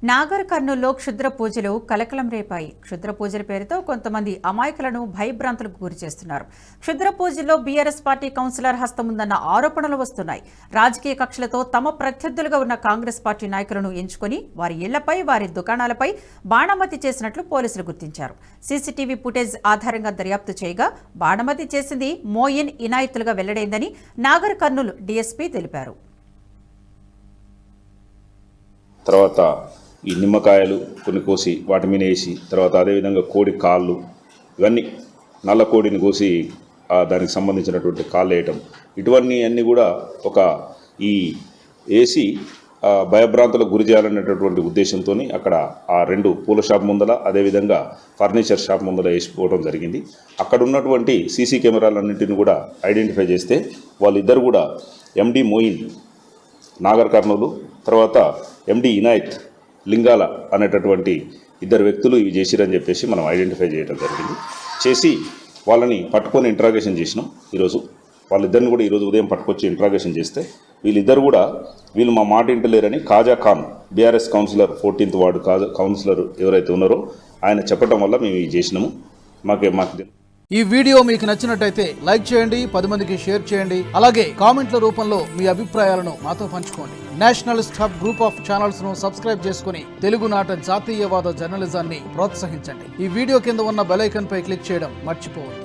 నాగర్ కర్నూల్లో క్షుద్ర పూజలు కలకలం రేపాయి. క్షుద్ర పూజల పేరుతో కొంతమంది అమాయకులను భయభ్రాంతులకు గురి చేస్తున్నారు. క్షుద్ర పూజల్లో బీఆర్ఎస్ పార్టీ కౌన్సిలర్ హస్తం ఉందన్న ఆరోపణలు వస్తున్నాయి. రాజకీయ కక్షలతో తమ ప్రత్యర్థులుగా ఉన్న కాంగ్రెస్ పార్టీ నాయకులను ఎంచుకొని వారి ఇళ్లపై, వారి దుకాణాలపై బాణమతి చేసినట్లు పోలీసులు గుర్తించారు. సీసీటీవీ ఫుటేజ్ ఆధారంగా దర్యాప్తు చేయగా బాణమతి చేసింది మోయిన్ ఇనాయతులుగా వెల్లడైందని నాగర్ కర్నూలు డీఎస్పీ తెలిపారు. తర్వాత ఈ నిమ్మకాయలు కొన్ని కోసి వాటి మీద వేసి, తర్వాత అదేవిధంగా కోడి కాళ్ళు, ఇవన్నీ నల్ల కోడిని కోసి దానికి సంబంధించినటువంటి కాళ్ళు వేయటం, ఇటువన్నీ అన్నీ కూడా ఒక ఈ వేసి భయభ్రాంతులకు గురి చేయాలనేటటువంటి ఉద్దేశంతో అక్కడ ఆ రెండు పూల షాప్ ముందల, అదేవిధంగా ఫర్నిచర్ షాప్ ముందల వేసిపోవడం జరిగింది. అక్కడ ఉన్నటువంటి సీసీ కెమెరాలన్నింటిని కూడా ఐడెంటిఫై చేస్తే వాళ్ళిద్దరు కూడా ఎండి మోయిన్ నాగర్ కర్నూలు, తర్వాత ఎండి ఇనాయత్ లింగాల అనేటటువంటి ఇద్దరు వ్యక్తులు ఇవి చేసిరని చెప్పేసి మనం ఐడెంటిఫై చేయడం జరిగింది. చేసి వాళ్ళని పట్టుకొని ఇంట్రాగేషన్ చేసినాం. ఈరోజు వాళ్ళిద్దరిని కూడా ఈరోజు ఉదయం పట్టుకొచ్చి ఇంట్రాగేషన్ చేస్తే వీళ్ళు మా మాట ఇంటలేరని Khaja Khan, BRS councillor 14th ward councillor ఎవరైతే ఉన్నారో ఆయన చెప్పడం వల్ల మేము ఇది చేసినాము. మాకు ఈ వీడియో మీకు నచ్చినట్టయితే లైక్ చేయండి, 10 మందికి షేర్ చేయండి. అలాగే కామెంట్ల రూపంలో మీ అభిప్రాయాలను మాతో పంచుకోండి. Nationalist hub group of channels ను సబ్స్క్రైబ్ చేసుకుని తెలుగునాట జాతీయవాద జర్నలిజాన్ని ప్రోత్సహించండి. ఈ వీడియో కింద ఉన్న బెల్ ఐకాన్ పై క్లిక్ చేయడం మర్చిపోవద్దు.